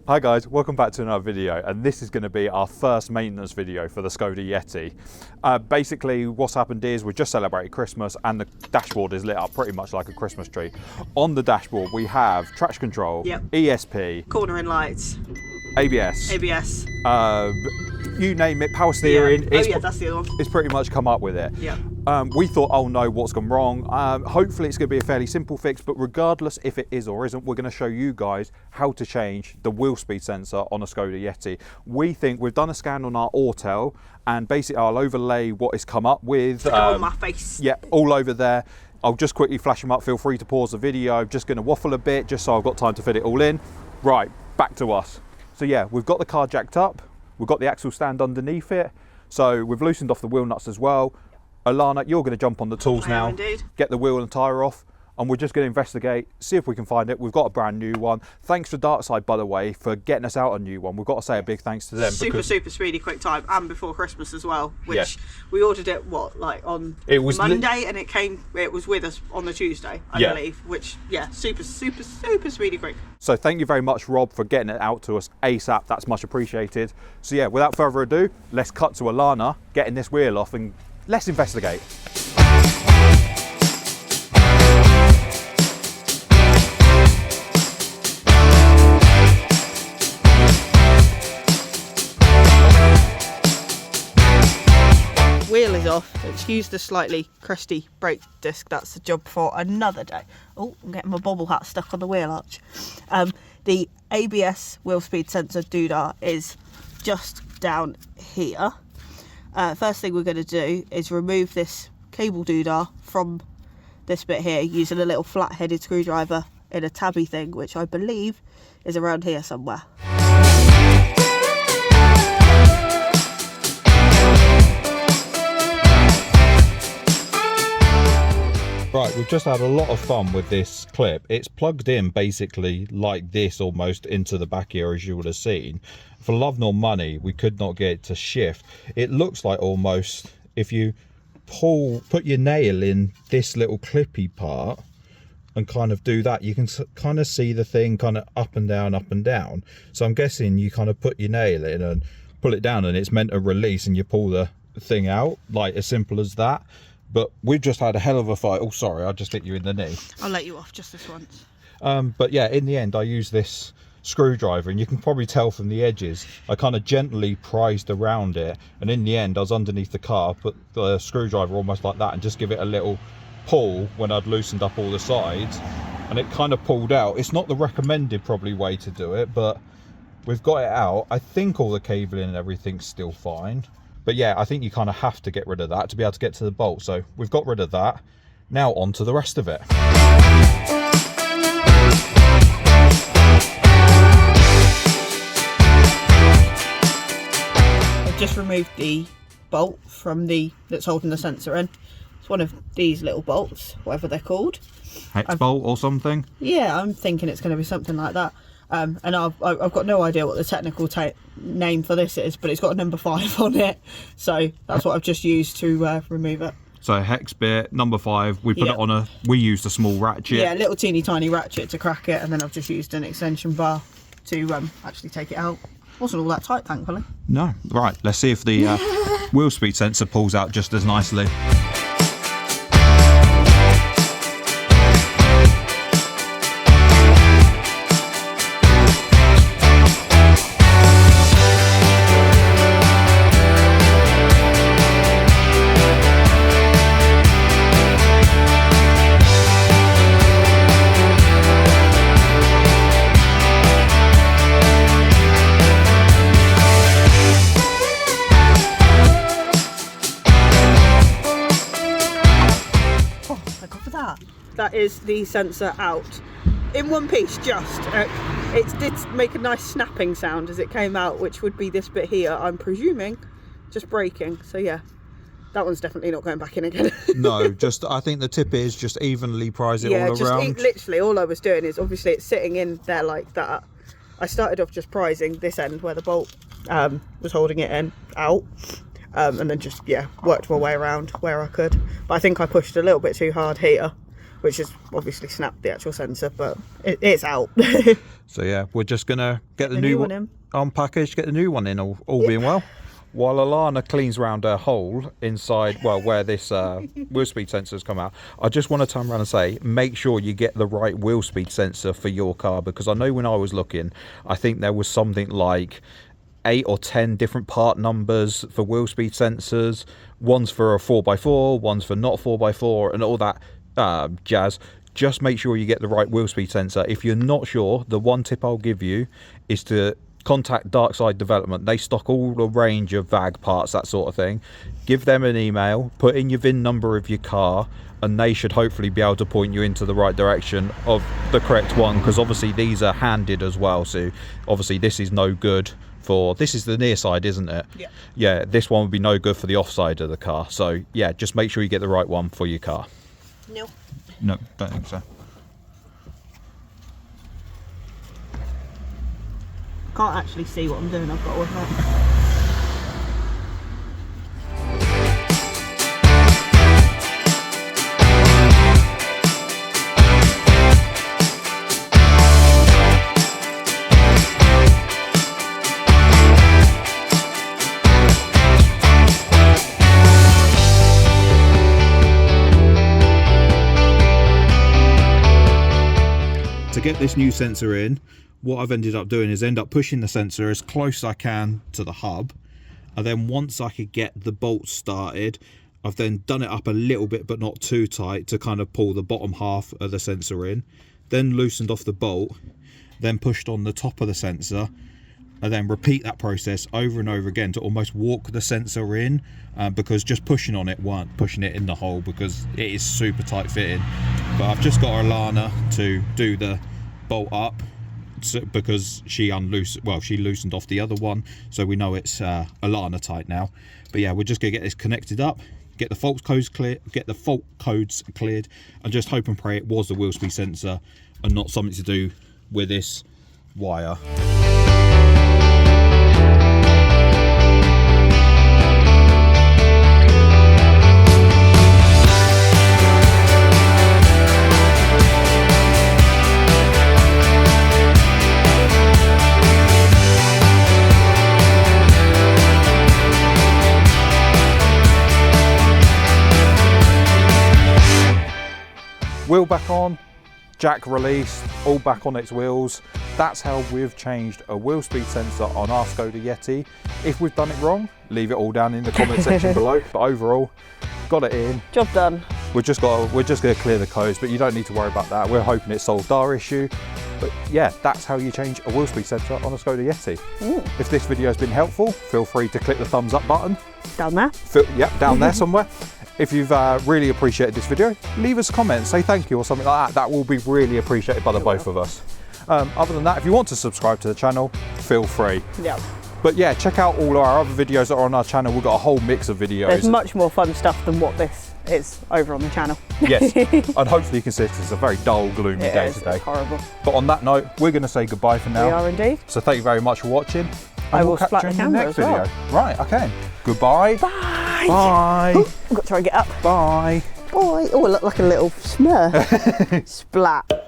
Hi guys, welcome back to another video, and this is going to be our first maintenance video for the Skoda Yeti. Basically what's happened is we just celebrated Christmas and the dashboard is lit up pretty much like a Christmas tree. On the dashboard we have traction control, ESP, cornering lights, ABS, you name it, power steering. That's the other one. It's pretty much come up with it. We thought, oh no, what's gone wrong? Hopefully it's going to be a fairly simple fix, but regardless if it is or isn't, we're going to show you guys how to change the wheel speed sensor on a Skoda Yeti. We think we've done a scan on our Autel, and basically I'll overlay what it's come up with. On my face. Yeah, all over there. I'll just quickly flash them up. Feel free to pause the video. I'm just going to waffle a bit just so I've got time to fit it all in. Right, back to us. So yeah, we've got the car jacked up. We've got the axle stand underneath it. So we've loosened off the wheel nuts as well. Alana, you're going to jump on the tools now, indeed. Get the wheel and tyre off, and we're just going to investigate, see if we can find it. We've got a brand new one. Thanks to Darkside, by the way, for getting us out a new one. We've got to say a big thanks to them. Super speedy, quick time, and before Christmas as well, which we ordered it, on Monday, and it was with us on the Tuesday, I believe, which, super speedy, quick. So thank you very much, Rob, for getting it out to us ASAP. That's much appreciated. So yeah, without further ado, let's cut to Alana getting this wheel off and let's investigate. Wheel is off. Excuse the slightly crusty brake disc. That's a job for another day. Oh, I'm getting my bobble hat stuck on the wheel arch. The ABS wheel speed sensor doodah is just down here. First thing we're going to do is remove this cable doodah from this bit here using a little flat-headed screwdriver in a tabby thing, which I believe is around here somewhere. Right, we've just had a lot of fun with this clip. It's plugged in basically like this almost into the back here, as you would have seen. For love nor money, we could not get it to shift. It looks like almost if you put your nail in this little clippy part and kind of do that, you can kind of see the thing kind of up and down, up and down. So I'm guessing you kind of put your nail in and pull it down and it's meant to release and you pull the thing out, like as simple as that. But we've just had a hell of a fight. Oh, sorry, I just hit you in the knee. I'll let you off just this once. But yeah, in the end, I used this screwdriver, and you can probably tell from the edges, I kind of gently prised around it. And in the end, I was underneath the car, put the screwdriver almost like that, and just give it a little pull when I'd loosened up all the sides. And it kind of pulled out. It's not the recommended probably way to do it, but we've got it out. I think all the cabling and everything's still fine. But yeah, I think you kind of have to get rid of that to be able to get to the bolt. So we've got rid of that. Now on to the rest of it. I've just removed the bolt from that's holding the sensor in. It's one of these little bolts, whatever they're called. Hex bolt or something? Yeah, I'm thinking it's going to be something like that. And I've got no idea what the technical name for this is, but it's got a number 5 on it. So that's what I've just used to remove it. So hex bit, number 5, we put it on we used a small ratchet. Yeah, a little teeny tiny ratchet to crack it, and then I've just used an extension bar to actually take it out. Wasn't all that tight, thankfully. No. Right, let's see if the wheel speed sensor pulls out just as nicely. That is the sensor out in one piece. Just it did make a nice snapping sound as it came out, which would be this bit here, I'm presuming, just breaking. So yeah, that one's definitely not going back in again. No, just I think the tip is just evenly prise it all around. Literally all I was doing is, obviously it's sitting in there like that. I started off just prising this end where the bolt was holding it in out, and then just worked my way around where I could. But I think I pushed a little bit too hard here which has obviously snapped the actual sensor, but it's out. So yeah, we're just gonna get the new new one in. unpackaged, get the new one in, all being well. While Alana cleans around her hole inside, well, where this wheel speed sensors come out, I just want to turn around and say, make sure you get the right wheel speed sensor for your car, because I know when I was looking, I think there was something like 8 or 10 different part numbers for wheel speed sensors. One's for a 4x4, one's for not 4x4, and all that jazz. Just make sure you get the right wheel speed sensor. If you're not sure, the one tip I'll give you is to contact Darkside Development. They stock all the range of VAG parts, that sort of thing. Give them an email, put in your VIN number of your car, and they should hopefully be able to point you into the right direction of the correct one, because obviously these are handed as well. So obviously this is no good for, this is the near side, isn't it? Yeah, this one would be no good for the offside of the car. So yeah, just make sure you get the right one for your car. No, don't think so. Can't actually see what I'm doing, I've got to work out. To get this new sensor in, what I've ended up doing is end up pushing the sensor as close as I can to the hub, and then once I could get the bolts started, I've then done it up a little bit but not too tight to kind of pull the bottom half of the sensor in, then loosened off the bolt, then pushed on the top of the sensor, and then repeat that process over and over again to almost walk the sensor in, because just pushing on it weren't pushing it in the hole, because it is super tight fitting. But I've just got Alana to do the bolt up, because she loosened off the other one, so we know it's Alana tight now. But yeah, we're just gonna get this connected up, get the fault codes cleared, and just hope and pray it was the wheel speed sensor and not something to do with this wire. Wheel back on, jack released, all back on its wheels. That's how we've changed a wheel speed sensor on our Skoda Yeti. If we've done it wrong, leave it all down in the comment section below. But overall, got it in. Job done. We're just going to clear the codes, but you don't need to worry about that. We're hoping it solved our issue. But yeah, that's how you change a wheel speed sensor on a Skoda Yeti. If this video has been helpful, feel free to click the thumbs up button. Down there? Yep, down there somewhere. If you've really appreciated this video, leave us a comment, say thank you or something like that. That will be really appreciated by the both of us. Other than that, if you want to subscribe to the channel, feel free. Yeah. But yeah, check out all our other videos that are on our channel. We've got a whole mix of videos. There's much more fun stuff than what this is over on the channel. Yes, and hopefully you can see it's a very dull, gloomy day today. It's horrible. But on that note, we're going to say goodbye for now. We are indeed. So thank you very much for watching. I will splat the camera as well. Right, okay. Goodbye. Bye. Bye. Ooh, I've got to try and get up. Bye. Bye. Oh, I look like a little smurf. Splat.